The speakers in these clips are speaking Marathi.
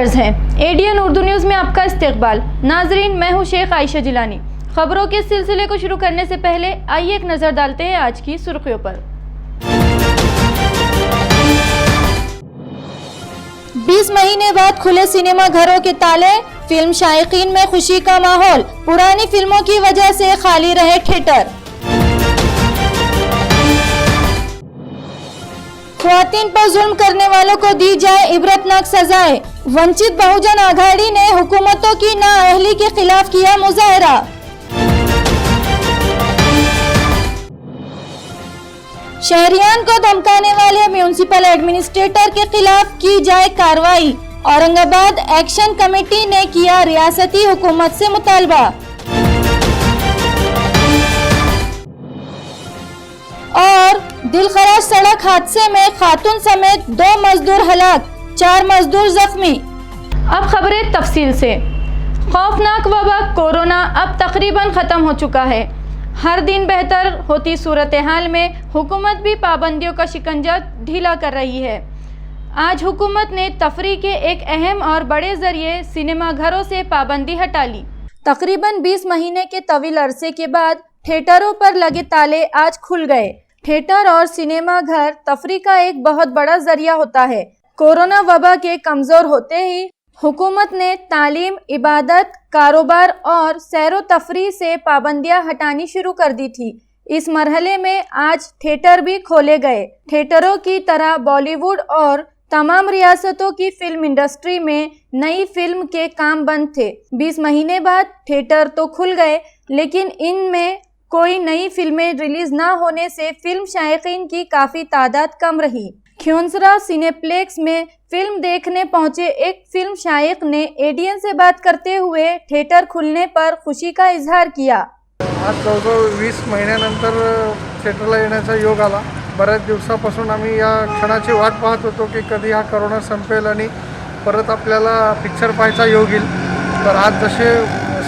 है एडीएन उर्दू न्यूज़ में आपका इस्तकबाल। नाजरीन, मैं हूं शेख आयशा जिलानी। खबरों के सिलसिले को शुरू करने से पहले आइए एक नज़र डालते हैं आज की सुर्खियों पर। 20 महीने बाद खुले सिनेमा घरों के ताले, फिल्म शायकीन में खुशी का माहौल। पुरानी फिल्मों की वजह से खाली रहे थिएटर। ख्वातीन पर जुल्म करने वालों को दी जाए इबरतनाक सजाएं। वंचित बहुजन आघाड़ी ने हुकूमतों की नाअहली के खिलाफ किया मुजाहरा। शहरियान को धमकाने वाले म्यूनिसिपल एडमिनिस्ट्रेटर के खिलाफ की जाए कार्रवाई। औरंगाबाद एक्शन कमेटी ने किया रियासती हुकूमत से मुतालबा। और दिलखराश सड़क हादसे में खातून समेत 2 मजदूर हलाक, 4 मजदूर जख्मी। अब खबरें तफसील से। खौफनाक वबा कोरोना अब तकरीबन ख़त्म हो चुका है। हर दिन बेहतर होती सूरत हाल में हुकूमत भी पाबंदियों का शिकंजा ढीला कर रही है। आज हुकूमत ने तफरीह के एक अहम और बड़े जरिए सिनेमा घरों से पाबंदी हटा ली। तकरीबन 20 महीने के तवील अरसे के बाद थिएटरों पर लगे ताले आज खुल गए। थिएटर और सिनेमा घर तफरीह का एक बहुत बड़ा जरिया होता है। कोरोना वबा के कमज़ोर होते ही हुकूमत ने तालीम, इबादत, कारोबार और सैरो तफरीह से पाबंदियां हटानी शुरू कर दी थी। इस मरहले में आज थिएटर भी खोले गए। थिएटरों की तरह बॉलीवुड और तमाम रियासतों की फिल्म इंडस्ट्री में नई फिल्म के काम बंद थे। 20 महीने बाद थिएटर तो खुल गए, लेकिन इनमें कोई नई फिल्में रिलीज ना होने से फिल्म शायकीन की काफ़ी तादाद कम रही। ख्योंसरा सिनेप्लेक्स में फिल्म देखने पहुंचे एक फिल्म शायक ने एडीएन से बात करते हुए थिएटर खुलने पर खुशी का इजहार किया। आज जवळजवळ 20 महिन्यानंतर थिएटरला येण्याचा योग आला। बऱ्याच दिवसापासून आम्ही या क्षणाची वाट पाहत होतो की कधी हा कोरोना संपेल आणि परत आपल्याला पिक्चर पाहायचा योग येईल। तर आज जसे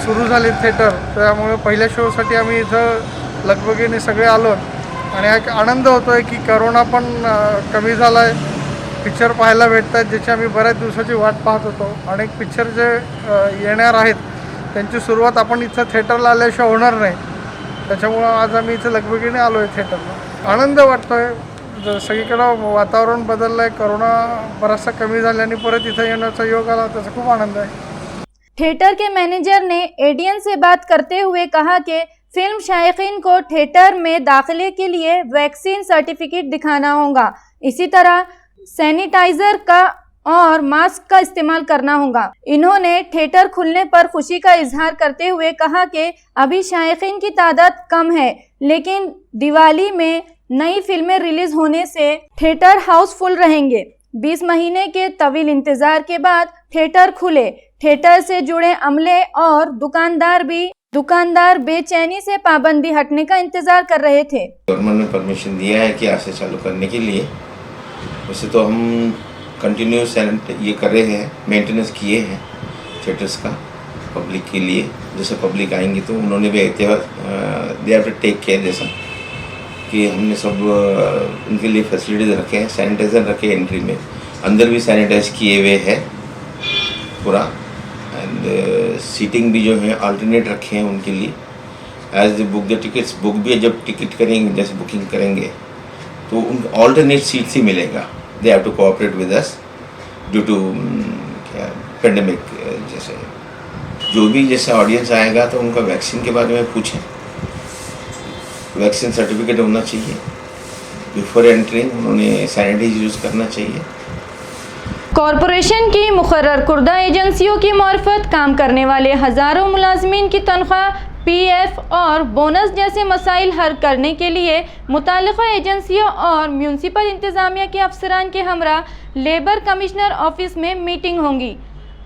सुरू झाले थिएटर, त्यामुळे पहिल्या शोसाठी आम्ही इथं लगबगीने सगळे आलो आणि एक आनंद होतोय की कोरोना पण कमी झाला आहे, पिक्चर पाहायला भेटत आहेत, ज्याची आम्ही बऱ्याच दिवसाची वाट पाहत होतो। अनेक पिक्चर जे येणार आहेत त्यांची सुरुवात आपण इथं थिएटरला आल्याशिवाय होणार नाही, त्याच्यामुळं आज आम्ही इथं लगबगीने आलो आहे थिएटरला। आनंद वाटतोय, सगळीकडं वातावरण बदललं आहे, कोरोना बराचसा कमी झाल्याने परत इथं येण्याचा योग आला, त्याचा खूप आनंद आहे। थिएटर के मैनेजर ने एडीएन से बात करते हुए कहा कि फिल्म शायकीन को थिएटर में दाखिले के लिए वैक्सीन सर्टिफिकेट दिखाना होगा। इसी तरह सैनिटाइजर का और मास्क का इस्तेमाल करना होगा। इन्होंने थिएटर खुलने पर खुशी का इजहार करते हुए कहा कि अभी शायकीन की तादाद कम है, लेकिन दिवाली में नई फिल्में रिलीज होने से थिएटर हाउसफुल रहेंगे। 20 महीने के तवील इंतजार के बाद थिएटर खुले। थिएटर से जुड़े अमले और दुकानदार बेचैनी से पाबंदी हटने का इंतजार कर रहे थे। गवर्नमेंट ने परमिशन दिया है कि आज से चालू करने के लिए। वैसे तो हम कंटिन्यूस ये कर रहे हैं, मेंटेनेंस किए हैं थिएटर्स का पब्लिक के लिए। जैसे पब्लिक आएंगी तो उन्होंने भी they have to take care, जैसा कि हमने सब उनके लिए फैसिलिटीज रखे हैं। सैनिटाइजर रखे एंट्री में, अंदर भी सैनिटाइज किए हुए हैं पूरा। एंड सीटिंग भी जो है अल्टरनेट रखे हैं उनके लिए। As they book the tickets, book भी जब टिकट करेंगे, जैसे बुकिंग करेंगे तो उनको अल्टरनेट सीट्स ही मिलेगा। दे have to cooperate with us due to pandemic. जैसे जो भी जैसे ऑडियंस आएगा तो उनका वैक्सीन के बारे में पूछें, वैक्सीन सर्टिफिकेट होना चाहिए बिफोर एंट्रिंग, उन्होंने सैनिटाइज यूज़ करना चाहिए। कॉरपोरेशन की मुकर्रर कुर्दा एजेंसियों की मार्फत काम करने वाले हज़ारों मुलाजमीन की तनख्वाह, पीएफ और बोनस जैसे मसाइल हल करने के लिए मुताल्लिक़ा एजेंसियों और म्यूनिसिपल इंतज़ामिया के अफसरान के हमरा लेबर कमिश्नर ऑफिस में मीटिंग होंगी।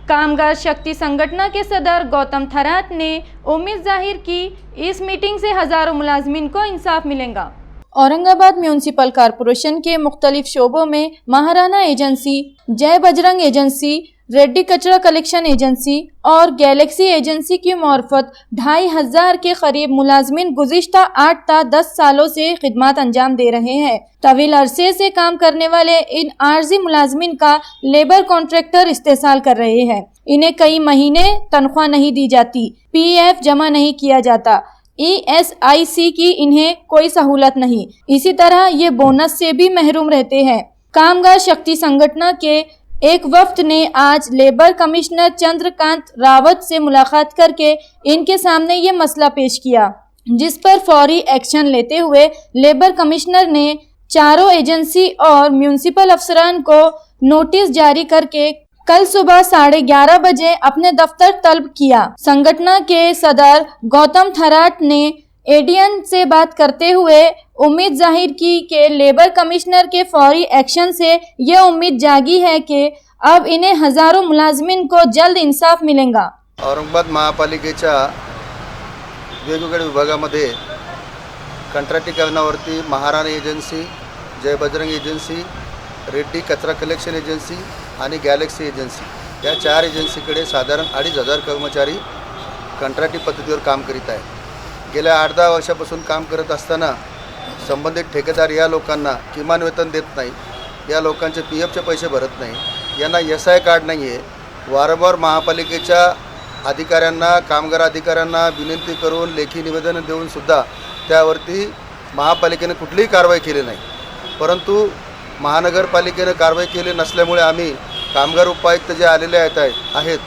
कामगार शक्ति संगठन के सदर गौतम थराट ने उम्मीद जाहिर की इस मीटिंग से हजारों मुलाजमीन को इंसाफ मिलेगा। औरंगाबाद म्यूनिसिपल कॉरपोरेशन के मुख्तलिफ शोबों में महाराणा एजेंसी, जय बजरंग एजेंसी, रेड्डी कचरा कलेक्शन एजेंसी और गैलेक्सी एजेंसी की मार्फत 2500 के करीब मुलाजमीन गुज़िश्ता 8 ta 10 सालों से खिदमत अंजाम दे रहे हैं। तवील अरसे से काम करने वाले इन आर्जी मुलाजमीन का लेबर कॉन्ट्रैक्टर इस्तेसाल कर रहे हैं। इन्हें कई महीने तनख्वाह नहीं दी जाती, PF जमा नहीं किया जाता, ESIC की इन्हें कोई सहूलत नहीं। इसी तरह ये बोनस से भी महरूम रहते हैं। कामगार शक्ति संगठन के एक वफ्द ने आज लेबर कमिश्नर चंद्रकांत रावत से मुलाकात करके इनके सामने ये मसला पेश किया, जिस पर फौरी एक्शन लेते हुए लेबर कमिश्नर ने चारों एजेंसी और म्यूनिसिपल अफसरान को नोटिस जारी करके कल सुबह 11:30 बजे अपने दफ्तर तलब किया। संगठन के सदर गौतम थराट ने ADN से बात करते हुए उम्मीद जाहिर की कि लेबर कमिश्नर के फौरी एक्शन से ये उम्मीद जागी है कि अब इन्हें हजारों मुलाजमीन को जल्द इंसाफ मिलेगा। औरंगाबाद महापालिकेच्या वेगवेगळ्या विभागामध्ये कंत्राटीकरणावरती महाराणा एजन्सी, जय बजरंग एजन्सी, रेड्डी कचरा कलेक्शन एजन्सी आणि गॅलेक्सी एजन्सी या 4 एजन्सीकडे साधारण 2500 कर्मचारी कंत्राटी पद्धतीवर काम करीत आहेत। गेल्या 8-10 वर्षापासून काम करत असताना संबंधित ठेकेदार या लोकांना किमान वेतन देत नाही, या लोकांचे PFचे पैसे भरत नाही, यांना SI कार्ड नाही आहे। वारंवार महापालिकेच्या अधिकाऱ्यांना, कामगार अधिकाऱ्यांना विनंती करून लेखी निवेदन देऊनसुद्धा त्यावरती महापालिकेने कुठलीही कारवाई केली नाही। परंतु महानगरपालिकेने कारवाई केली नसल्यामुळे आम्ही कामगार उपायुक्त जे आलेले आहेत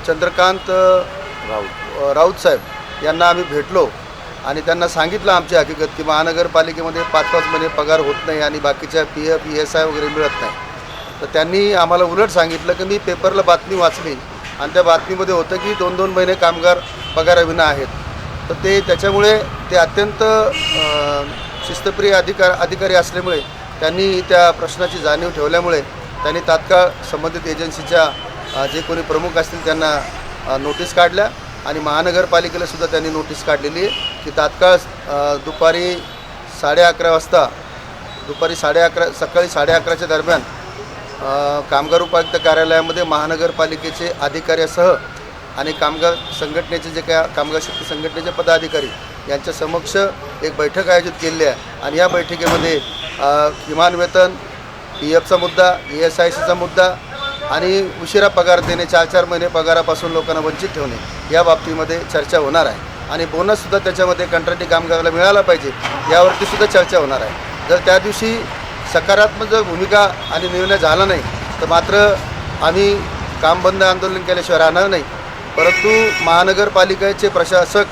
चंद्रकांत राऊत साहेब यांना आम्ही भेटलो आणि त्यांना सांगितलं आमची हकीकत की महानगरपालिकेमध्ये 5-5 महिने पगार होत नाही आणि बाकीच्या PF, ESI वगैरे मिळत नाही। तर त्यांनी आम्हाला उलट सांगितलं की मी पेपरला बातमी वाचली आणि त्या बातमीमध्ये होतं की 2-2 महिने कामगार पगाराविना आहेत। तर त्याच्यामुळे ते अत्यंत शिस्तप्रिय अधिकारी असल्यामुळे त्यांनी त्या प्रश्नाची जाणीव ठेवल्यामुळे त्यांनी तात्काळ संबंधित एजन्सीच्या जे कोणी प्रमुख असतील त्यांना नोटीस काढल्या आणि महानगरपालिकेला सुद्धा त्यांनी नोटीस काढलेली आहे की तात्काळ दुपारी 11:30 वाजता सकाळी 11:30च्या दरम्यान कामगार उपायुक्त कार्यालयामध्ये महानगरपालिकेचे अधिकाऱ्यासह आणि कामगार संघटनेचे जे काय कामगार शक्ती संघटनेचे पदाधिकारी यांच्या समक्ष एक बैठक आयोजित केली आहे आणि या बैठकीमध्ये किमान वेतन, PFचा मुद्दा, ESICचा मुद्दा आणि उशिरा पगार देणे, 4-4 महिने पगारापासून लोकांना वंचित ठेवणे या बाबतीमध्ये चर्चा होणार आहे आणि बोनससुद्धा त्याच्यामध्ये कंत्राटी कामगाराला मिळाला पाहिजे यावरती सुद्धा चर्चा होणार आहे। जर त्या दिवशी सकारात्मक जर भूमिका आणि निर्णय झाला नाही तर मात्र आम्ही काम बंद आंदोलन केल्याशिवाय राहणार नाही। परंतु महानगरपालिकेचे प्रशासक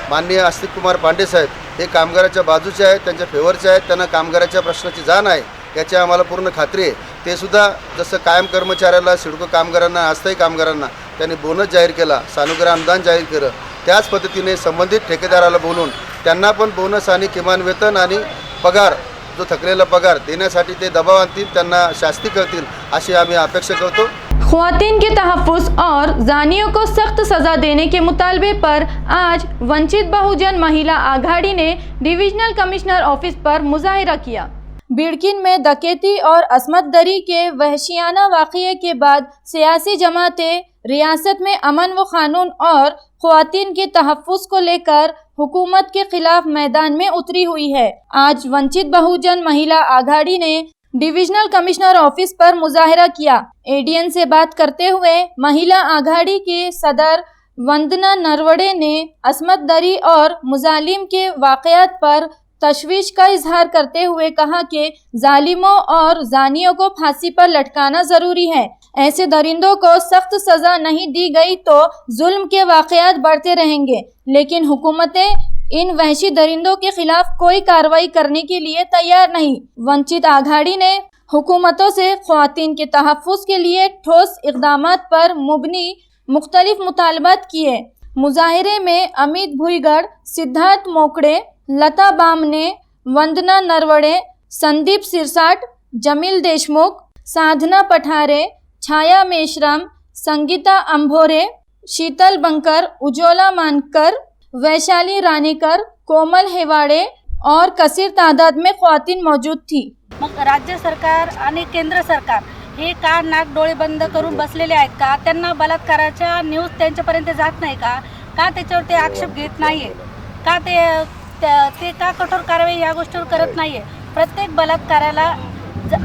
माननीय आस्तिक कुमार पांडे साहेब हे कामगाराच्या बाजूचे आहेत, त्यांच्या फेवरचे आहेत, त्यांना कामगाराच्या प्रश्नाची जाण आहे याची आम्हाला पूर्ण खात्री आहे। ते सुद्धा जसं कायम कर्मचाऱ्याला, सिडको कामगारांना, अस्थायी कामगारांना त्यांनी बोनस जाहीर केला, सानुग्रह अनुदान जाहीर केलं, त्याच पद्धतीने संबंधित ठेकेदाराला बोलून त्यांना पण बोनस आणि किमान वेतन आणि पगार, जो थकलेला पगार देण्यासाठी ते दबाव आणतील, त्यांना शास्ती करतील अशी आम्ही अपेक्षा करतो। ख्वातीन के तहफ़्फ़ुज़ और जानियों को सख्त सज़ा देने के मुतालबे पर आज वंचित बहुजन महिला आघाड़ी ने डिविजनल कमिश्नर ऑफिस पर मुजाहिरा किया। बिड़किन में डकैती और असमत दरी के वहशियाना वाक़ये के बाद सियासी जमातें रियासत में अमन व क़ानून और ख्वातीन के तहफ़्फ़ुज़ को लेकर हुकूमत के खिलाफ मैदान में उतरी हुई है। आज वंचित बहुजन महिला आघाड़ी ने डिविजनल कमिश्नर ऑफिस पर मुजाहिरा किया। ADN से बात करते हुए महिला आघाड़ी के सदर वंदना नरवड़े ने असमत दरी और मुजालिम के वाक़यात पर तशवीश का इजहार करते हुए कहा कि जालिमों और जानियों को फांसी पर लटकाना ज़रूरी है। ऐसे दरिंदों को सख्त सज़ा नहीं दी गई तो जुल्म के वाक़यात बढ़ते रहेंगे, लेकिन हुकूमतें इन वहशी दरिंदों के खिलाफ कोई कार्रवाई करने के लिए तैयार नहीं। वंचित आघाड़ी ने हुकूमतों से ख्वातीन के तहफ़्फ़ुज़ के लिए ठोस इक़दामात पर मुबनी मुख्तलिफ मुतालबात किए। मुजाहिरे में अमित भुईगढ़, सिद्धार्थ मोकड़े, लता बामने, वंदना नरवड़े, संदीप सिरसाट, जमील देशमुख, साधना पठारे, छाया मेश्राम, संगीता अंभोरे, शीतल बंकर, उज्ज्वला मानकर, वैशाली रानीकर, कोमल हेवाड़े और कसीर तादाद में ख्वातीन मौजूद थी। मग राज्य सरकार आणि केंद्र सरकार हे का नाक डोळे बंद करून बसलेले आहेत का? त्यांना बलात्काराच्या न्यूज त्यांच्यापर्यंत जात नाही का? का त्याच्यावर ते आक्षेप घेत नाहीये का? ते का कठोर कारवाई या गोष्टीवर करत नाहीये? प्रत्येक बलात्काराला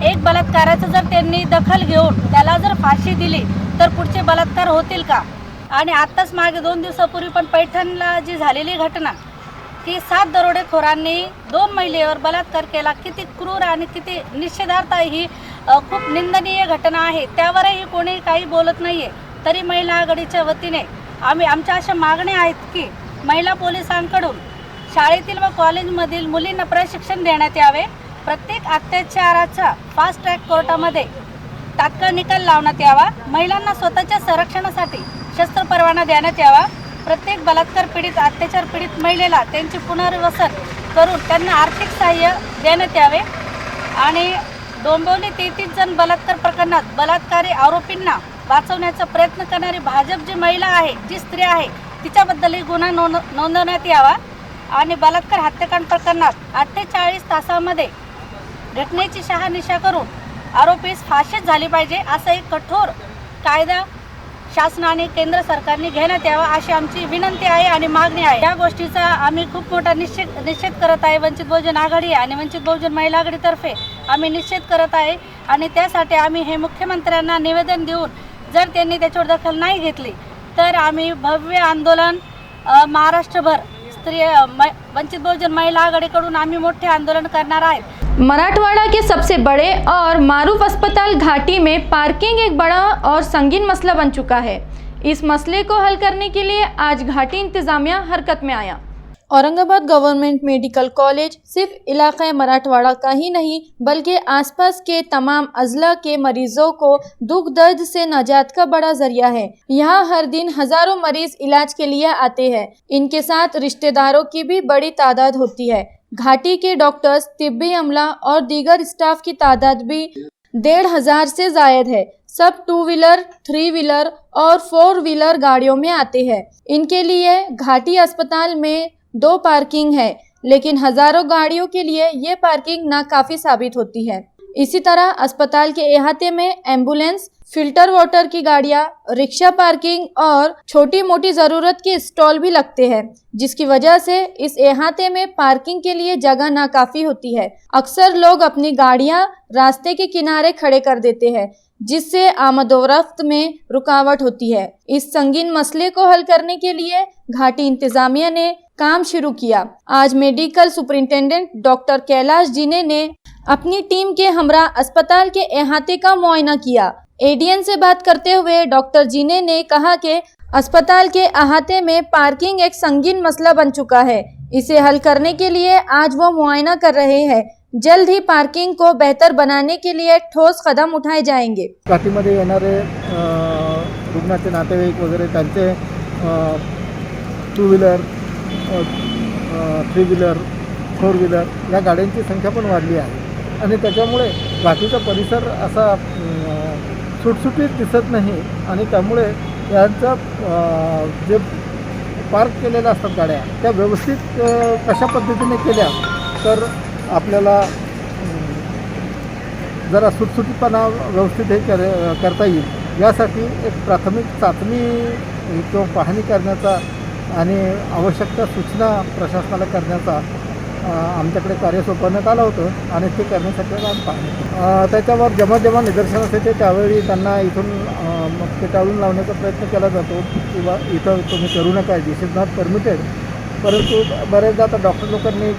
एक बलात्काराचं जर त्यांनी दखल घेऊन त्याला जर फाशी दिली तर पुढचे बलात्कार होतील का? आणि आत्ताच मागे 2 दिवसापूर्वी पण पैठणला जी झालेली घटना की 7 दरोडेखोरांनी 2 महिलेवर बलात्कार केला, किती क्रूर आणि किती निषेधार्थ ही खूप निंदनीय घटना आहे. त्यावरही कोणी काही बोलत नाहीये. तरी महिला आघाडीच्या वतीने आमच्या अशा मागण्या आहेत की महिला पोलिसांकडून शाळेतील व कॉलेजमधील मुलींना प्रशिक्षण देण्यात यावे. प्रत्येक अत्याचाराचा फास्ट ट्रॅक कोर्टामध्ये तात्काळ निकाल लावण्यात यावा. महिलांना स्वतःच्या संरक्षणासाठी शस्त्र परवाना देण्यात यावा. प्रत्येक बलात्कार पीडित अत्याचार पीडित महिलेला त्यांचे पुनर्वसन करून त्यांना आर्थिक सहाय्य देण्यात यावे. आणि डोंबिवली 33 जण बलात्कार प्रकरणात बलात्कारी आरोपींना वाचवण्याचा प्रयत्न करणारी भाजप जी महिला आहे, जी स्त्री आहे, तिच्याबद्दलही गुन्हा नोंदवण्यात यावा. आणि बलात्कार हत्याकांड प्रकरणात 48 तासामध्ये घटनेची शहानिशा करून आरोपीस फाशीच झाली पाहिजे, असा एक कठोर कायदा शासनाने केंद्र सरकारने घेण्यात यावा अशी आमची विनंती आहे आणि मागणी आहे. या गोष्टीचा आम्ही खूप मोठा निषेध करत आहे. वंचित बहुजन आघाडी आणि वंचित बहुजन महिला आघाडीतर्फे आम्ही निषेध करत आहे. आणि त्यासाठी आम्ही हे मुख्यमंत्र्यांना निवेदन देऊन जर त्यांनी त्याच्यावर दखल नाही घेतली तर आम्ही भव्य आंदोलन महाराष्ट्रभर वंचित बहुजन महिला आघाडीकडून आम्ही मोठे आंदोलन करणार आहेत. मराठवाड़ा के सबसे बड़े और मारूफ अस्पताल घाटी में पार्किंग एक बड़ा और संगीन मसला बन चुका है। इस मसले को हल करने के लिए आज घाटी इंतजामिया हरकत में आया। औरंगाबाद गवर्नमेंट मेडिकल कॉलेज सिर्फ इलाक़ा मराठवाड़ा का ही नहीं बल्कि आसपास के तमाम अजला के मरीजों को दुख दर्द से निजात का बड़ा जरिया है। यहाँ हर दिन हजारों मरीज इलाज के लिए आते हैं। इनके साथ रिश्तेदारों की भी बड़ी तादाद होती है। घाटी के डॉक्टर्स, तिब्बी अमला और दीगर स्टाफ की तादाद भी 1,500 से जायद है। सब 2 व्हीलर, 3 व्हीलर और 4 व्हीलर गाड़ियों में आते हैं। इनके लिए घाटी अस्पताल में 2 पार्किंग है, लेकिन हजारों गाड़ियों के लिए ये पार्किंग नाकाफी साबित होती है। इसी तरह अस्पताल के अहाते में एम्बुलेंस, फिल्टर वाटर की गाड़ियाँ, रिक्शा पार्किंग और छोटी मोटी ज़रूरत के स्टॉल भी लगते हैं, जिसकी वजह से इस अहाते में पार्किंग के लिए जगह नाकाफी होती है। अक्सर लोग अपनी गाड़ियाँ रास्ते के किनारे खड़े कर देते हैं, जिससे आमदोरफ्त में रुकावट होती है। इस संगीन मसले को हल करने के लिए घाटी इंतजामिया ने काम शुरू किया। आज मेडिकल सुपरिंटेंडेंट डॉक्टर कैलाश जीने ने अपनी टीम के हमरा अस्पताल के अहाते का मुआयना किया। एडीएन से बात करते हुए डॉक्टर जीने ने कहा कि अस्पताल के अहाते में पार्किंग एक संगीन मसला बन चुका है। इसे हल करने के लिए आज वो मुआयना कर रहे हैं। जल्द ही पार्किंग को बेहतर बनाने के लिए ठोस कदम उठाए जाएंगे। घाटीमध्ये येणारे रुग्णाचे नातेवाईक वगैरे त्यांचे 2 व्हीलर, 3 व्हीलर, 4 व्हीलर या गाड्यांची संख्या पण वाढली आहे आणि त्याच्यामुळे घाटीचा परिसर असा सुटसुटीत दिसत नाही आणि त्यामुळे यांचा जे पार्क केलेल्या असतात गाड्या त्या व्यवस्थित कशा पद्धतीने केल्या तर आपल्याला जरा सुटसुटीतपणा व्यवस्थित हे करता येईल। यासाठी एक प्राथमिक चाचणी किंवा पाहणी करण्याचा आणि आवश्यकता सूचना प्रशासनाला करण्याचा आमच्याकडे कार्य सोपवण्यात आलं होतं आणि ते करण्यासाठी आम्ही पाहणी त्याच्यावर जेव्हा निदर्शनास येते त्यावेळी त्यांना इथून मग ते टाळून लावण्याचा प्रयत्न केला जातो किंवा इथं तुम्ही करू नका, दिस इज नॉट परमिटेड। परंतु बरेचदा आता डॉक्टर लोकांनी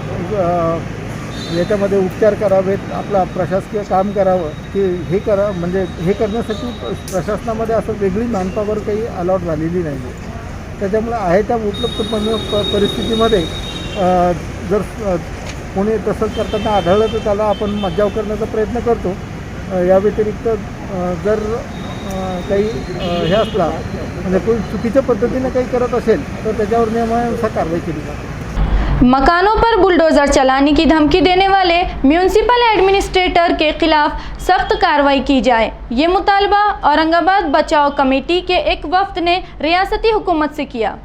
याच्यामध्ये उपचार करावेत, आपला प्रशासकीय काम करावं की हे करा, म्हणजे हे करण्यासाठी प्रशासनामध्ये असं वेगळी मॅनपॉवर काही अलॉट झालेली नाही आहे। त्याच्यामुळे आहे त्या उपलब्ध परिस्थितीमध्ये जर कोणी तसं करताना आढळलं तर त्याला आपण मज्जाव करण्याचा प्रयत्न करतो। या व्यतिरिक्त जर काही हे असला म्हणजे कोणी चुकीच्या पद्धतीने काही करत असेल तर त्याच्यावर नियमानुसार कारवाई केली जाते। मकानों पर बुलडोजर चलाने की धमकी देने वाले म्यूनिसिपल एडमिनिस्ट्रेटर के खिलाफ सख्त कार्रवाई की जाए। ये मुतालबा औरंगाबाद बचाओ कमेटी के एक वफ्द ने रियासती हुकूमत से किया।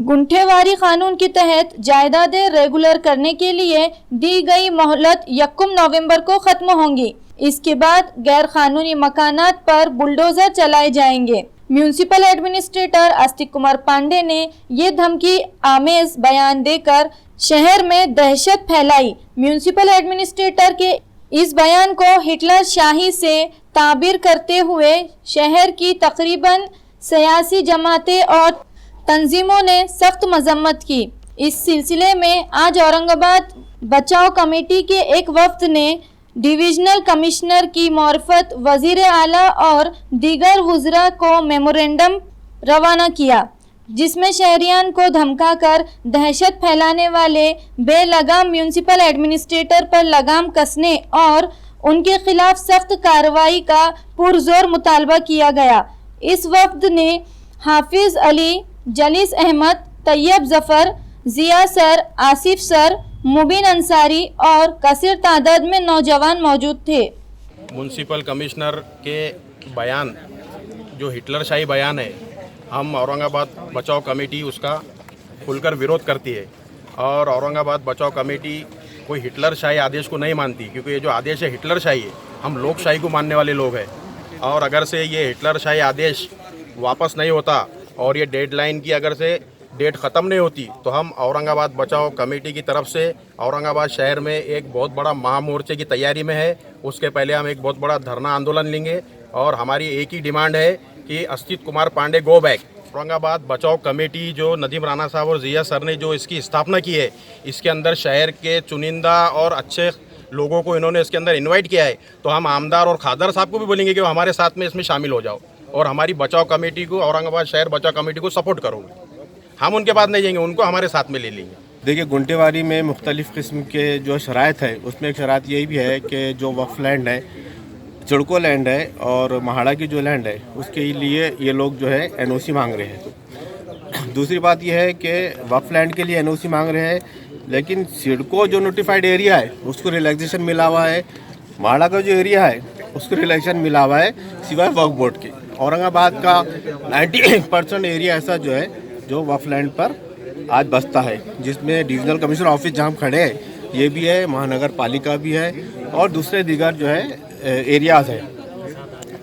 गुंठेवारी कानून के तहत जायदादें रेगुलर करने के लिए दी गई मोहलत 1 नवंबर को खत्म होंगी। इसके बाद गैर कानूनी मकानात पर बुलडोजर चलाए जाएंगे। म्यूनिसिपल एडमिनिस्ट्रेटर आस्तिक कुमार पांडे ने ये धमकी आमेज बयान देकर शहर में दहशत फैलाई। म्यूनिसिपल एडमिनिस्ट्रेटर के इस बयान को हिटलर शाही से ताबीर करते हुए शहर की तकरीबन सियासी जमातें और तंजीमों ने सख्त मजम्मत की। इस सिलसिले में आज औरंगाबाद बचाओ कमेटी के एक वफ्द ने डिविजनल कमिश्नर की मार्फत वजीर आला और दीगर वुज़रा को मेमोरेंडम रवाना किया, जिसमें शहरियान को धमकाकर दहशत फैलाने वाले बेलगाम म्यूनिसिपल एडमिनिस्ट्रेटर पर लगाम कसने और उनके खिलाफ सख्त कार्रवाई का पुरजोर मुतालबा किया गया। इस वफ्द ने हाफिज अली, जलीस अहमद, तैयब जफर, जिया सर, आसिफ सर, मुबीन अंसारी और कसीर तादाद में नौजवान मौजूद थे। म्यूनसिपल कमिश्नर के बयान जो हिटलरशाही बयान है, हम औरंगाबाद बचाओ कमेटी उसका खुलकर विरोध करती है और औरंगाबाद बचाओ कमेटी कोई हिटलरशाही आदेश को नहीं मानती, क्योंकि ये जो आदेश है हिटलरशाही है। हम लोकशाही को मानने वाले लोग हैं और अगर से ये हिटलरशाही आदेश वापस नहीं होता और ये डेडलाइन की अगर से डेट ख़त्म नहीं होती तो हम औरंगाबाद बचाओ कमेटी की तरफ से औरंगाबाद शहर में एक बहुत बड़ा महामोर्चे की तैयारी में है। उसके पहले हम एक बहुत बड़ा धरना आंदोलन लेंगे और हमारी एक ही डिमांड है कि आस्तिक कुमार पांडे गो बैक। औरंगाबाद बचाओ कमेटी जो नदीम राणा साहब और जिया सर ने जो इसकी स्थापना की है, इसके अंदर शहर के चुनिंदा और अच्छे लोगों को इन्होंने इसके अंदर इन्वाइट किया है, तो हम आमदार और खादर साहब को भी बोलेंगे कि वो हमारे साथ में इसमें शामिल हो जाओ और हमारी बचाओ कमेटी को, औरंगाबाद शहर बचाओ कमेटी को सपोर्ट करोगे। हम उनके बाद नहीं जाएंगे, उनको हमारे साथ में ले लेंगे। देखिए, गुंटेवारी में मुख्तलिफ़ किस्म के जो शराइत है, उसमें एक शराइत यही भी है कि जो वक्फ लैंड है, चिड़को लैंड है और महाड़ा की जो लैंड है, उसके लिए ये लोग जो है एनओसी मांग रहे हैं। दूसरी बात यह है कि वक्फ लैंड के लिए एनओसी मांग रहे हैं, लेकिन सिडको जो नोटिफाइड एरिया है उसको रिलैक्सेशन मिला हुआ है। महाड़ा का जो एरिया है उसको रिलैक्सेशन मिला हुआ है सिवाय वक्फ बोर्ड के। औरंगाबाद का 90% एरिया ऐसा जो है जो वक्फ लैंड पर आज बसता है, जिसमें डिविजनल कमिश्नर ऑफिस जहाँ हम खड़े हैं ये भी है, महानगर पालिका भी है और दूसरे दीगर जो है एरियाज़ है।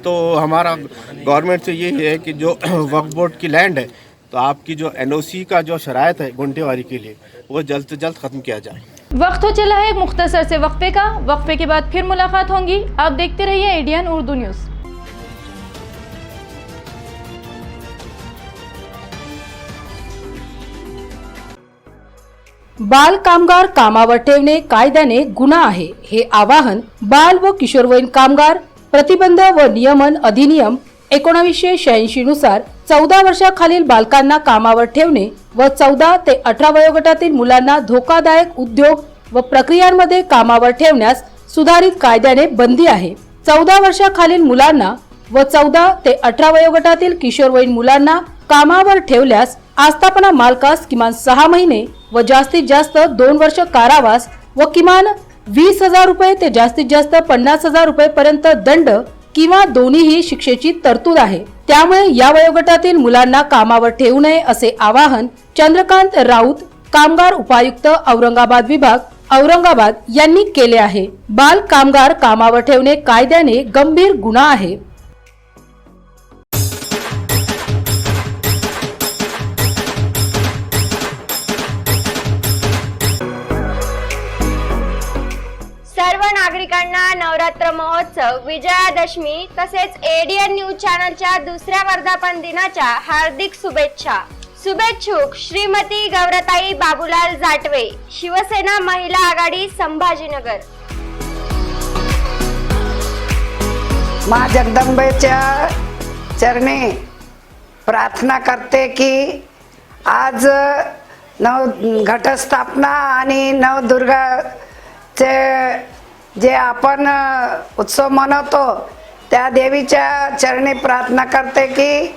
तो हमारा गवर्नमेंट से ये है कि जो वक्फ बोर्ड की लैंड है, तो आपकी जो एनओसी का जो शराइत है गुंटेवारी के लिए, वो जल्द से जल्द ख़त्म किया जाए। वक्त हो चला है एक मुख्तसर से वक्फे का। वक्फे के बाद फिर मुलाकात होंगी। आप देखते रहिए एडियन उर्दू न्यूज़। बाल कामगार कामावर ठेवणे कायद्याने गुन्हा आहे, हे आवाहन बाल व किशोरवयीन कामगार प्रतिबंध व नियमन अधिनियम 1986 नुसार 14 वर्षाखालील बालकांना कामावर ठेवणे व 14 ते 18 वयोगटातील मुलांना धोकादायक उद्योग व प्रक्रियांमध्ये कामावर ठेवण्यास सुधारित कायद्याने बंदी आहे। 14 वर्षाखालील मुलांना व 14 ते 18 वयोगटातील किशोरवयीन मुलांना कामावर ठेवल्यास आस्थापना मालकास किमान 6 महिने व जास्तीत जास्त 2 वर्ष कारावास व किमान 20,000 रुपये ते जास्तीत जास्त 50,000 रुपये पर्यंत दंड किंवा दोन्हीही शिक्षेची तरतूद आहे। त्यामुळे या वयोगटातील मुलांना कामावर ठेवू नये असे आवाहन चंद्रकांत राऊत, कामगार उपायुक्त औरंगाबाद विभाग, औरंगाबाद यांनी केले आहे। बाल कामगार कामावर ठेवणे कायद्याने गंभीर गुन्हा आहे। सर्व नागरिकांना नवरात्र महोत्सव, विजयादशमी तसेच एडियन न्यूज चॅनलच्या दुसऱ्या वर्धापन दिनाच्या हार्दिक शुभेच्छा। शुभेच्छुक श्रीमती गौरताई बाबूलाल जाटवे, शिवसेना महिला आघाडी, संभाजीनगर। माँ जगदंबेच्या चरणी प्रार्थना करते की आज घटस्थापना आणि नवदुर्गाचे जे आपण उत्सव मनवतो, त्या देवीच्या चरणी प्रार्थना करते की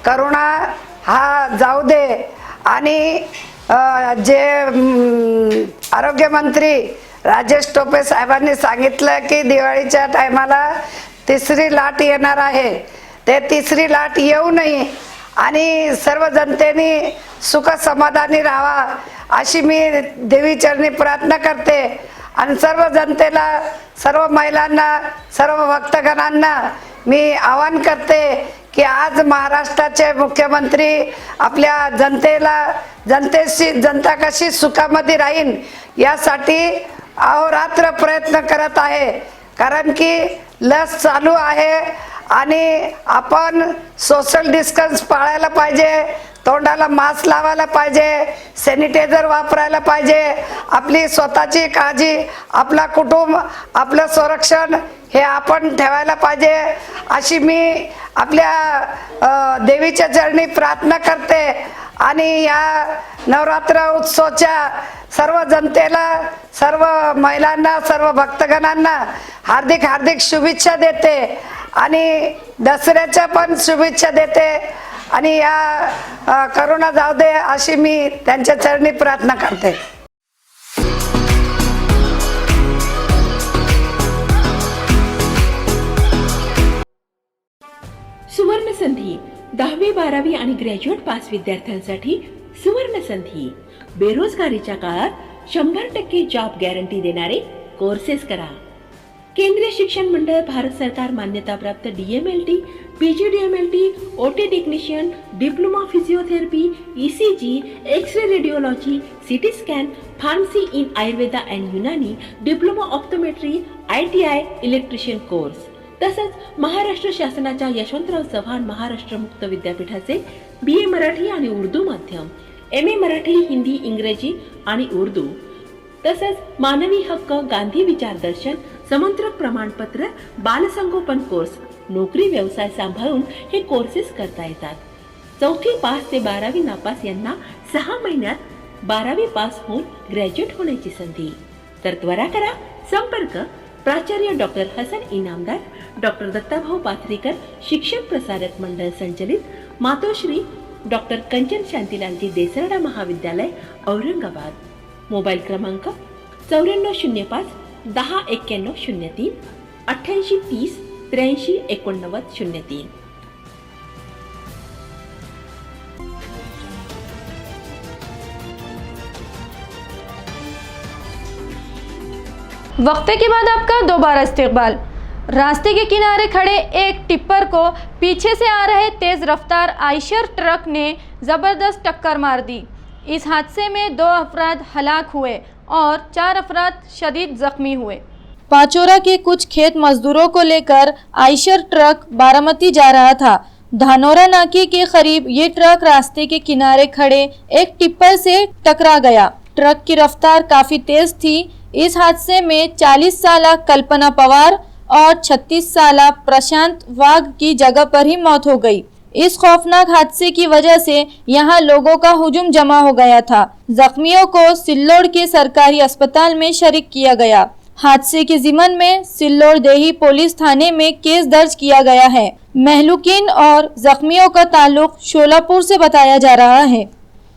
करुणा हा जाऊ दे आणि जे आरोग्यमंत्री राजेश टोपे साहेबांनी सांगितलं की दिवाळीच्या टायमाला तिसरी लाट येणार आहे, ते तिसरी लाट येऊ नये आणि सर्व जनतेने सुख समाधानी राहावा अशी मी देवीचरणी प्रार्थना करते आणि सर्व जनतेला, सर्व महिलांना, सर्व भक्तगणांना मी आवाहन करते की आज महाराष्ट्राचे मुख्यमंत्री आपल्या जनता कशी सुखामध्ये राहील यासाठी अहोरात्र प्रयत्न करत आहे, कारण की लस चालू आहे आणि आपण सोशल डिस्टन्स पाळायला पाहिजे, तोंडाला मास्क लावायला पाहिजे, सॅनिटायझर वापरायला पाहिजे, आपली स्वतःची काळजी, आपला कुटुंब, आपलं संरक्षण हे आपण ठेवायला पाहिजे अशी मी आपल्या देवीच्या चरणी प्रार्थना करते आणि या नवरात्र उत्सवाच्या सर्व जनतेला, सर्व महिलांना, सर्व भक्तगणांना हार्दिक हार्दिक शुभेच्छा देते आणि दसऱ्याच्या पण शुभेच्छा देते आणि या करोना जाऊ दे अशी मी त्यांच्या चरणी प्रार्थना करते. सुवर्ण संधी 10वी 12वी आणि ग्रॅज्युएट पास विद्यार्थ्यांसाठी सुवर्ण संधी. बेरोजगारीच्या काळात 100% जॉब गॅरंटी देणारे कोर्सेस करा. केंद्रीय शिक्षण मंडळ, भारत सरकार मान्यताप्राप्त DMLT, PGDMLT, OT technician, diploma physiotherapy, ECG, X-ray radiology, CT scan, pharmacy in Ayurveda and Unani, diploma optometry, ITI, electrician course. तसंच महाराष्ट्र शासनाच्या यशवंतराव चव्हाण महाराष्ट्र मुक्त विद्यापीठाचे BA मराठी आणि उर्दू माध्यम, MA मराठी, हिंदी, इंग्रजी आणि उर्दू, तसंच मानवी हक्क, गांधी विचार दर्शन, समंत्रक प्रमाणपत्र, बालसंगोपन कोर्स, नोकरी व्यवसाय सांभाळून हे कोर्सेस करता येतात. 4थी पास ते 12वी नापास यांना 6 महिन्यात 12वी पास होऊन ग्रॅज्युएट होण्याची संधी. तर त्वरा करा. संपर्क प्राचार्य डॉक्टर हसन इनामदार, डॉक्टर दत्ताभाऊ पाथरीकर, शिक्षण प्रसारक मंडळ संचलित, मातोश्री डॉक्टर कंचन शांतीलालजी देसरडा महाविद्यालय, औरंगाबाद. मोबाईल क्रमांक 9405 109103 8830 83 8903. वक्फे के बाद आपका दोबारा इस्तेकबाल। रास्ते के किनारे खड़े एक टिप्पर को पीछे से आ रहे तेज़ रफ्तार आइशर ट्रक ने ज़बरदस्त टक्कर मार दी। इस हादसे में 2 अफराद हलाक हुए और 4 अफराद शदीद ज़ख्मी हुए। पाचोरा के कुछ खेत मजदूरों को लेकर आइशर ट्रक बारामती जा रहा था। धानोरा नाके के करीब ये ट्रक रास्ते के किनारे खड़े एक टिप्पर से टकरा गया। ट्रक की रफ्तार काफ़ी तेज़ थी। इस हादसे में 40 साला कल्पना पवार और 36 साला प्रशांत वाघ की जगह पर ही मौत हो गई। इस खौफनाक हादसे की वजह से यहाँ लोगों का हुजूम जमा हो गया था। जख्मियों को सिल्लोड के सरकारी अस्पताल में शरीक किया गया। हादसे के ज़िमन में सिल्लोड देही पुलिस थाने में केस दर्ज किया गया है। महलूकीन और जख्मियों का ताल्लुक शोलापुर से बताया जा रहा है।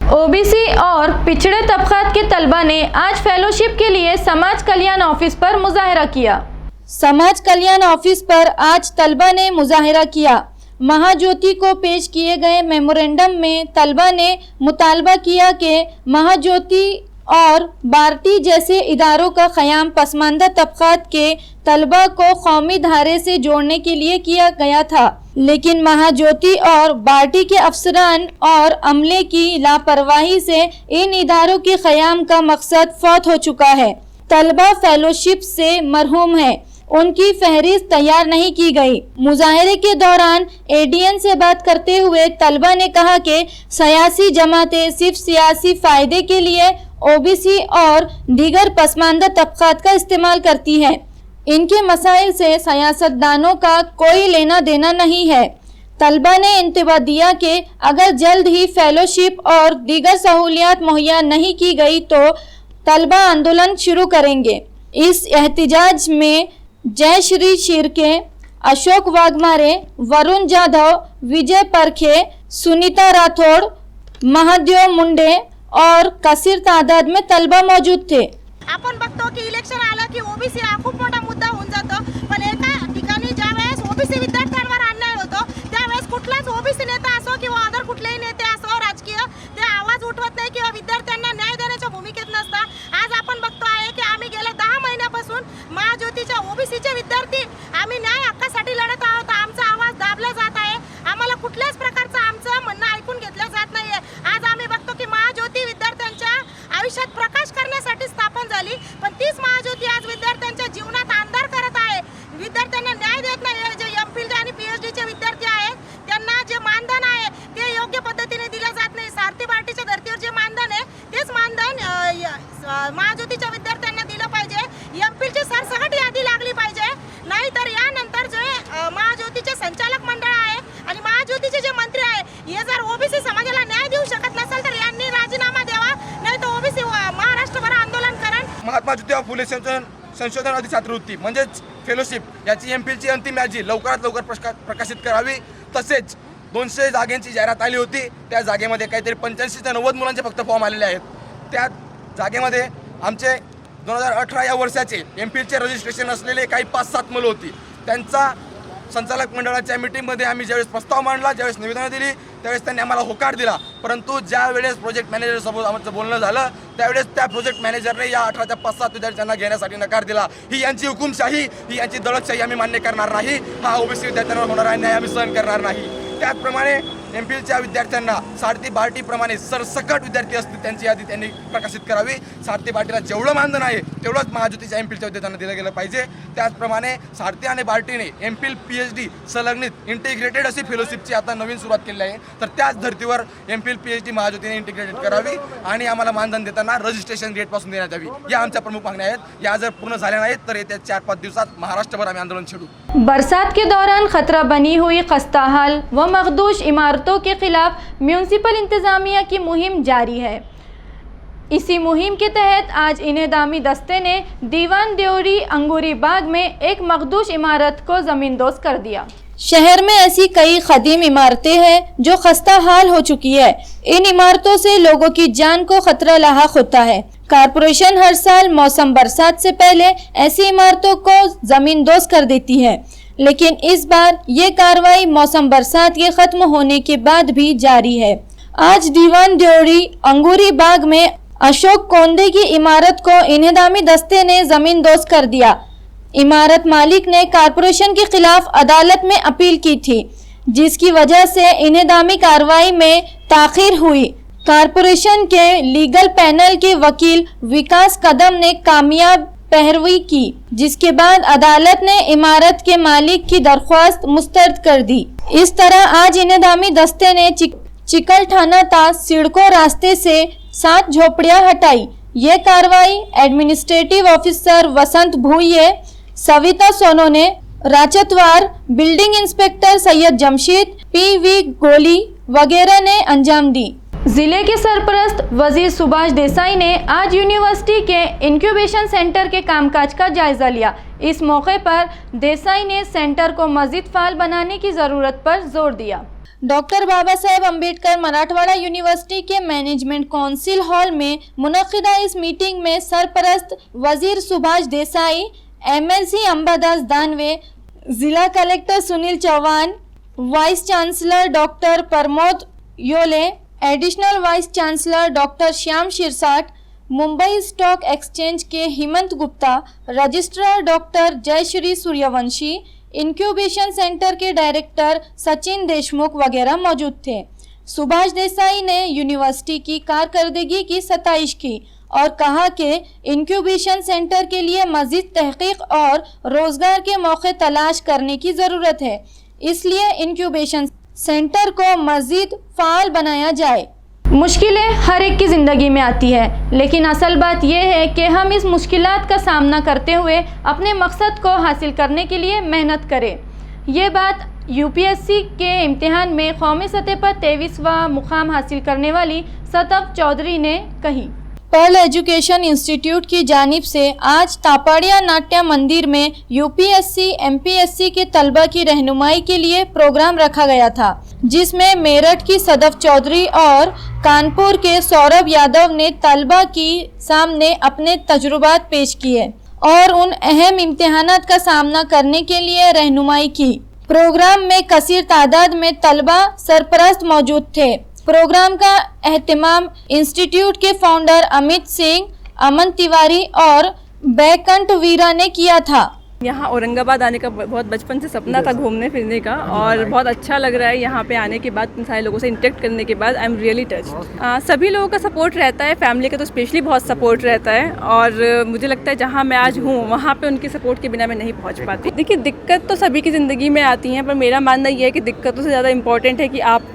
ओबीसी और पिछड़े तबकात के तलबा ने आज फेलोशिप के लिए समाज कल्याण ऑफिस पर मुजाहिरा किया। समाज कल्याण ऑफिस पर आज तलबा ने मुजाहिरा किया। महाज्योति को पेश किए गए मेमोरेंडम में तलबा ने मुतालबा किया कि महाज्योति और बार्टी जैसे इदारों का क़याम पसमानदा तबकात के तलबा को कौमी धारे से जोड़ने के लिए किया गया था, लेकिन महाज्योति और बार्टी के अफसरान और अमले की लापरवाही से इन इदारों के क़याम का मकसद फौत हो चुका है। तलबा फेलोशिप से मरहूम है, उनकी फहरिस्त तैयार नहीं की गई। मुजाहरे के दौरान एडीएन से बात करते हुए तलबा ने कहा कि सियासी जमातें सिर्फ सियासी फ़ायदे के लिए ओबीसी और दीगर पसमानदा तबकात का इस्तेमाल करती है। इनके मसाइल से सियासतदानों का कोई लेना देना नहीं है। तलबा ने इंतबा दिया कि अगर जल्द ही फेलोशिप और दीगर सहूलियात मुहैया नहीं की गई तो तलबा आंदोलन शुरू करेंगे। इस एहतजाज में जय श्री शिर्के, अशोक वाघमारे, वरुण जाधव, विजय परखे, सुनीता राठौड़, महादेव मुंडे और कसीर तादाद में तलबा मौजूद थे। आपण बघतो की इलेक्शन आलं की ओबीसी हा खूप मोठा मुद्दा होऊन जातो, पण एका ठिकाणी ज्यावेळेस ओबीसी विद्यार्थ्यांवर अन्याय होतो त्यावेळेस कुठलाच ओबीसी नेता असो किंवा अदर कुठलेही नेते असो राजकीय ते आवाज उठवत नाही किंवा विद्यार्थ्यांना न्याय देण्याच्या भूमिकेत नसतात. आज आपण बघतो आहे की आम्ही गेल्या 10 महिन्यापासून महाज्योतीच्या ओबीसीचे विद्यार्थी आम्ही न्याय हक्कासाठी लढत आहोत. आमचा आवाज दाबला जात आहे. आम्हाला कुठल्याच प्रकारचं आमचं म्हणणं ऐकून घेतलं जात नाहीये. आज आम्ही बघतो की महाज्योती विद्यार्थ्यांच्या आयुष्यात प्रकाश करण्यासाठी स्थापन झाली, पण तीच महाज्योती आज विद्यार्थ्यांच्या जीवनात अंधार करत आहे. विद्यार्थ्यांना न्याय देत नाही. जे एमफिलचे आणि पीएचडीचे विद्यार्थी आहेत त्यांना जे मानधन आहे ते योग्य पद्धतीने दिलं जात नाही. सारथी पार्टीच्या धर्तीवर जे मानधन आहे तेच मानधन महाज्योतीच्या विद्यार्थ्यांना दिलं पाहिजे. एमफिलची सरसकट यादी लागली पाहिजे, नाहीतर यानंतर जे महाज्योतीचे संचालक मंडळ आहे आणि महाज्योतीचे जे मंत्री आहे हे जर ओबीसी समाजाला न्याय देऊ शकत नसेल तर यांनी राजीनामा द्यावा, नाही तर ओबीसी महाराष्ट्रभर आंदोलन करण. महात्मा ज्योतिबा फुले संशोधन अधिछात्रवृत्ती म्हणजेच फेलोशिप याची एमफिलची अंतिम यादी लवकरात लवकर प्रकाशित करावी. तसेच 200 जागांची जाहिरात आली होती, त्या जागेमध्ये काहीतरी 85 ते 90 मुलांचे फक्त फॉर्म आलेले आहेत. त्या जागेमध्ये आमचे 2018 या वर्षाचे एमफिलचे रजिस्ट्रेशन असलेले काही 5-7 मुलं होती. त्यांचा संचालक मंडळाच्या मीटिंगमध्ये आम्ही ज्यावेळेस प्रस्ताव मांडला, ज्यावेळेस निवेदनं दिली त्यावेळेस त्यांनी आम्हाला होकार दिला. परंतु ज्या वेळेस प्रोजेक्ट मॅनेजरसोबत आमचं बोलणं झालं त्यावेळेस त्या प्रोजेक्ट मॅनेजरने या 18 ते 5-7 विद्यार्थ्यांना घेण्यासाठी नकार दिला. ही यांची हुकुमशाही, ही यांची दडपशाही आम्ही मान्य करणार नाही. हा ओबीसी विद्यार्थ्यांवर होणारा अन्याय आम्ही सहन करणार नाही. त्याचप्रमाणे एमफिलच्या विद्यार्थ्यांना सारथी बार्टीप्रमाणे सरसकट विद्यार्थी असतील त्यांची यादी त्यांनी प्रकाशित करावी. सारथी बार्टीला जेवढं मानधन आहे तेवढंच महाज्योतीच्या एमफिलच्या विद्यार्थ्यांना दिलं गेलं पाहिजे. त्याचप्रमाणे सारथी आणि बार्टीने एमफिल पीएचडी संलग्नित इंटिग्रेटेड अशी फेलोशिपची आता नवीन सुरुवात केली आहे, तर त्याच धर्तीवर एमफिल पीएचडी महाज्योतीने इंटिग्रेटेड करावी आणि आम्हाला मानधन देताना रजिस्ट्रेशन रेटपासून देण्यात यावी. या आमच्या प्रमुख मागण्या आहेत. या जर पूर्ण झाल्या नाहीत तर येत्या 4-5 दिवसात महाराष्ट्रभर आम्ही आंदोलन छेडू. बरसात के दौरान खतरा बनी हुई खस्ता हाल व मखदूश इमारतों के खिलाफ म्यूनिसिपल इंतजामिया की मुहिम जारी है। इसी मुहिम के तहत आज इनेदामी दस्ते ने दीवान देवरी अंगूरी बाग में एक मखदूश इमारत को ज़मींदोज़ कर दिया। शहर में ऐसी कई कदीम इमारतें हैं जो खस्ता हाल हो चुकी है। इन इमारतों से लोगों की जान को खतरा लाहक होता है। कारपोरेशन हर साल मौसम बरसात से पहले ऐसी इमारतों को ज़मींदोज़ कर देती है, लेकिन इस बार ये कार्रवाई मौसम बरसात के खत्म होने के बाद भी जारी है। आज दीवान देवरी अंगूरी बाग में अशोक कोंदे की इमारत को इनेदामी दस्ते ने ज़मींदोज़ कर दिया। इमारत मालिक ने कारपोरेशन के खिलाफ अदालत में अपील की थी, जिसकी वजह से इनेदामी कार्रवाई में ताखीर हुई। कारपोरेशन के लीगल पैनल के वकील विकास कदम ने कामयाब पैरवी की, जिसके बाद अदालत ने इमारत के मालिक की दरख्वास्त मुस्तरद कर दी। इस तरह आज इनेदामी दस्ते ने चिकलठाना ता सिडको रास्ते से 7 झोपड़ियां हटाई। ये कार्रवाई administrative officer Vasant Bhuye, Savita Sonone, Rachatwar, building inspector Syed Jamshid, P गोली वगैरह ने अंजाम दी। जिले के सरपरस्त वजीर सुभाष देसाई ने आज यूनिवर्सिटी के इंक्यूबेशन सेंटर के कामकाज का जायजा लिया। इस मौके पर देसाई ने सेंटर को मजीद फाल बनाने की ज़रूरत पर जोर दिया। डॉक्टर बाबा साहेब अम्बेडकर मराठवाड़ा यूनिवर्सिटी के मैनेजमेंट काउंसिल हॉल में मुनक्किदा इस मीटिंग में सरपरस्त वजीर सुभाष देसाई, एमएलसी अंबादास दानवे, जिला collector Sunil Chauhan, vice chancellor doctor Pramod Yeole, additional vice chancellor doctor Shyam Shirsat, Mumbai stock exchange के Himant Gupta, registrar doctor Jayashree Suryavanshi, incubation centre के डायरेक्टर सचिन देशमुख वगैरह मौजूद थे। सुभाष देसाई ने यूनिवर्सिटी की कारकर्दगी की सताइश की और कहा कि इंक्यूबेशन सेंटर के लिए मज़ीद तहकीक और रोज़गार के मौके तलाश करने की ज़रूरत है, इसलिए इंक्यूबेशन सेंटर को मज़ीद फ़ाल बनाया जाए। मुश्किलें हर एक की ज़िंदगी में आती है, लेकिन असल बात यह है कि हम इस मुश्किलात का सामना करते हुए अपने मकसद को हासिल करने के लिए मेहनत करें। ये बात यूपीएससी के इम्तिहान में कौमी सतह पर 23वां मुकाम हासिल करने वाली सतफ चौधरी ने कही। पर्ल एजुकेशन इंस्टीट्यूट की जानिब से आज तापाड़िया नाट्य मंदिर में यूपीएससी एमपीएससी के तलबा की रहनुमाई के लिए प्रोग्राम रखा गया था, जिसमें मेरठ की सदफ चौधरी और कानपुर के सौरभ यादव ने तलबा की सामने अपने तजुर्बात पेश किए और उन अहम इम्तिहानात का सामना करने के लिए रहनुमाई की। प्रोग्राम में कसीर तादाद में तलबा सरपरस्त मौजूद थे। प्रोग्राम का एहतमाम इंस्टीट्यूट के फाउंडर अमित सिंह, अमन तिवारी और बैकंठ वीरा ने किया था। यहाँ औरंगाबाद आने का बहुत बचपन से सपना था, घूमने फिरने का, और बहुत अच्छा लग रहा है यहाँ पे आने के बाद, सारे लोगों से इंटरेक्ट करने के बाद। I am really touched. सभी लोगों का सपोर्ट रहता है, फैमिली का तो स्पेशली बहुत सपोर्ट रहता है, और मुझे लगता है जहाँ मैं आज हूँ वहाँ पे उनके सपोर्ट के बिना मैं नहीं पहुँच पाती। देखिए, दिक्कत तो सभी की ज़िंदगी में आती हैं, पर मेरा मानना ये है कि दिक्कतों से ज़्यादा इम्पॉर्टेंट है कि आप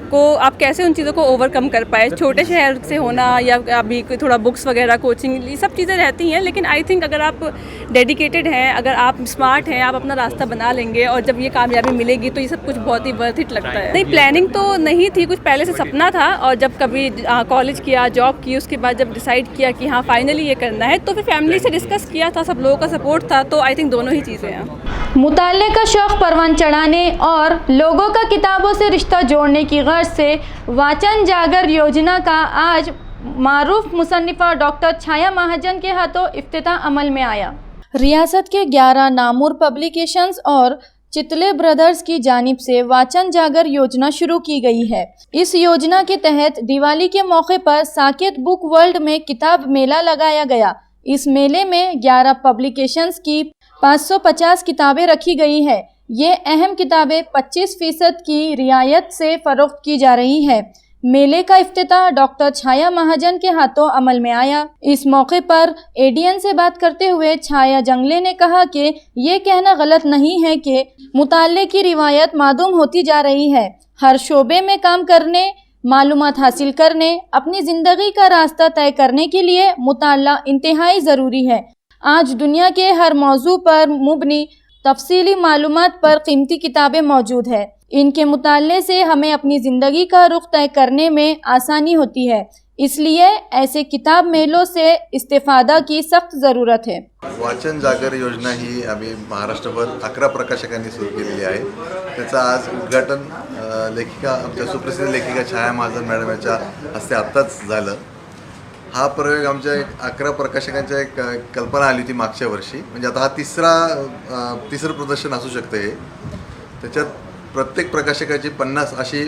कैसे उन चीज़ों को ओवरकम कर पाए। छोटे शहर से होना या अभी थोड़ा बुक्स वगैरह, कोचिंग, ये सब चीज़ें रहती हैं, लेकिन आई थिंक अगर आप डेडिकेटेड हैं, अगर आप स्मार्ट हैं, आप अपना रास्ता बना लेंगे और जब ये कामयाबी मिलेगी तो ये सब कुछ बहुत ही वर्थ इट लगता है। नहीं, प्लानिंग तो नहीं थी, कुछ पहले से सपना था, और जब कभी कॉलेज किया, जॉब की, उसके बाद जब डिसाइड किया कि हाँ फाइनली ये करना है, तो फिर फैमिली से डिस्कस किया था, सब लोगों का सपोर्ट था, तो आई थिंक दोनों ही चीज़ें हैं। मुताल्ले का शौक़ परवान चढ़ाने और लोगों का किताबों से रिश्ता जोड़ने की गर्ज से वाचन जागर योजना का आज मारूफ मुसन्निफ़ा डॉक्टर छाया महाजन के हाथों इफ्तिताह अमल में आया। रियासत के 11 नामुर पब्लिकेशंस और चितले ब्रदर्स की जानिब से वाचन जागर योजना शुरू की गई है। इस योजना के तहत दिवाली के मौके पर साकेत बुक वर्ल्ड में किताब मेला लगाया गया। इस मेले में 11 पब्लिकेशंस की 550 किताबें रखी गई है। ये अहम किताबें 25% की रियायत से फरोख्त की जा रही है। मेले का इफ्तिताह डॉक्टर छाया महाजन के हाथों अमल में आया। इस मौके पर एडीएन से बात करते हुए छाया जंगले ने कहा कि ये कहना गलत नहीं है कि मुताल्ले की रिवायत मादूम होती जा रही है। हर शोबे में काम करने, मालूमात हासिल करने, अपनी ज़िंदगी का रास्ता तय करने के लिए मुताल्ला इंतहाई ज़रूरी है। आज दुनिया के हर मौजू पर मुबनी तफसीली मालूमात पर कीमती किताबें मौजूद है। इनके मुताल्ले से हमें अपनी ज़िंदगी का रुख तय करने में आसानी होती है, इसलिए ऐसे किताब मेलों से इस्तेफादा की सख्त ज़रूरत है। वाचन जागर योजना ही आम्ही महाराष्ट्रभर 11 प्रकाशकांनी सुरू केलेली आहे। त्याचा आज उद्घाटन लेखिका, आमच्या सुप्रसिद्ध लेखिका छाया महाजन मॅडम यांच्या हस्ते आत्ताच झालं। हा प्रयोग आमच्या 11 प्रकाशकांच्या एक कल्पना आली होती मागच्या वर्षी, म्हणजे आता हा तिसरं प्रदर्शन असू शकतं हे। त्याच्यात प्रत्येक प्रकाशकाची 50 अशी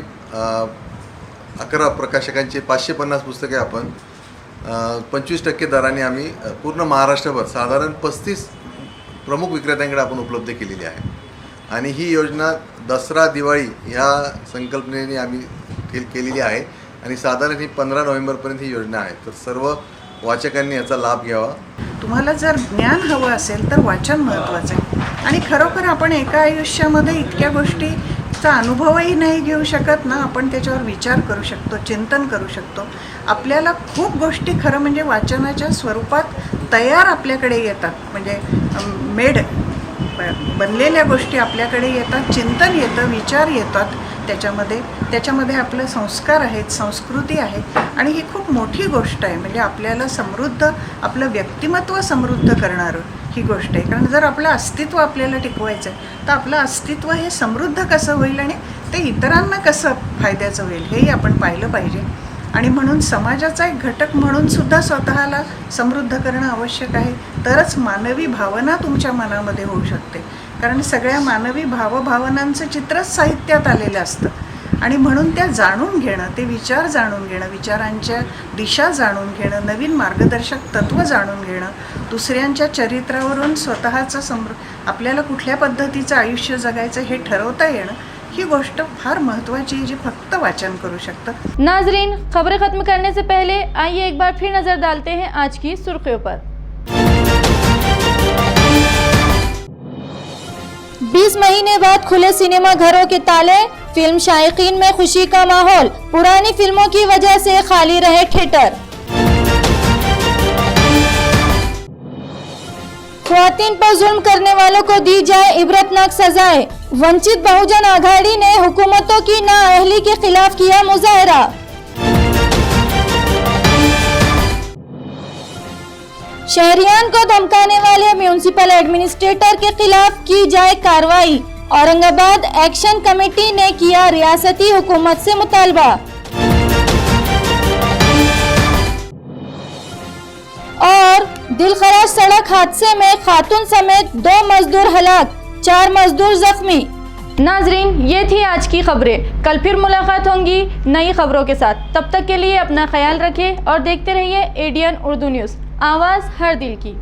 11 प्रकाशकांची 550 पुस्तके आपण 25% दराने आम्ही पूर्ण महाराष्ट्रभर साधारण 35 प्रमुख विक्रेत्यांकडे आपण उपलब्ध केलेली आहे। आणि ही योजना दसरा दिवाळी ह्या संकल्पनेने आम्ही केलेली आहे आणि साधारण ही 15 नोव्हेंबरपर्यंत ही योजना आहे। तर सर्व वाचकांनी याचा लाभ घ्यावा। तुम्हाला जर ज्ञान हवं असेल तर वाचन महत्त्वाचं आहे, आणि खरोखर आपण एका आयुष्यामध्ये इतक्या गोष्टीचा अनुभवही नाही घेऊ शकत ना, आपण त्याच्यावर विचार करू शकतो, चिंतन करू शकतो। आपल्याला खूप गोष्टी खरं म्हणजे वाचनाच्या स्वरूपात तयार आपल्याकडे येतात, म्हणजे मेड बनलेल्या गोष्टी आपल्याकडे येतात, चिंतन येतं, विचार येतात त्याच्यामध्ये आपले संस्कार आहेत, संस्कृती आहे, आणि ही खूप मोठी गोष्ट आहे। म्हणजे आपल्याला समृद्ध, आपलं व्यक्तिमत्व समृद्ध करणारं ही गोष्ट आहे। कारण जर आपलं अस्तित्व आपल्याला टिकवायचं आहे तर आपलं अस्तित्व हे समृद्ध कसं होईल आणि ते इतरांना कसं फायद्याचं होईल हेही आपण पाहिलं पाहिजे। आणि म्हणून समाजाचा एक घटक म्हणून सुद्धा स्वतःला समृद्ध करणं आवश्यक आहे, तरच मानवी भावना तुमच्या मनामध्ये होऊ शकते। कारण सगळ्या मानवी भावभावनांचं चित्रच साहित्यात आलेलं असतं, आणि म्हणून त्या जाणून घेणं, ते विचार जाणून घेणं, विचारांच्या दिशा जाणून घेणं, नवीन मार्गदर्शक तत्त्व जाणून घेणं, दुसऱ्यांच्या चरित्रावरून स्वतःचं आपल्याला कुठल्या पद्धतीचं आयुष्य जगायचं हे ठरवता येणं, ही गोष्ट फार महत्त्वाची है, जी फक्त वाचन करू शकतं। नाजरीन, खबरें खत्म करने से पहले आइए एक बार फिर नजर डालते हैं आज की सुर्खियों पर। 20 महीने बाद खुले सिनेमा घरों के ताले, फिल्म शायकीन में खुशी का माहौल। पुरानी फिल्मों की वजह से खाली रहे थिएटर। ख्वातीन पर जुल्म करने वालों को दी जाए इबरतनाक सजाएं। वंचित बहुजन आघाड़ी ने हुकूमतों की नाअहली के खिलाफ किया मुजाहरा। शहरियान को धमकाने वाले म्यूनिसिपल एडमिनिस्ट्रेटर के खिलाफ की जाए कार्रवाई औरंगाबाद एक्शन कमेटी ने किया रियासती हुकूमत से मुतालबा। और दिलखराश सड़क हादसे में खातून समेत 2 मजदूर हलाक, 4 मजदूर जख्मी। नाजरीन, ये थी आज की खबरें। कल फिर मुलाकात होंगी नई खबरों के साथ। तब तक के लिए अपना ख्याल रखें और देखते रहिए एडीएन उर्दू न्यूज़, आवाज़ हर दिल की।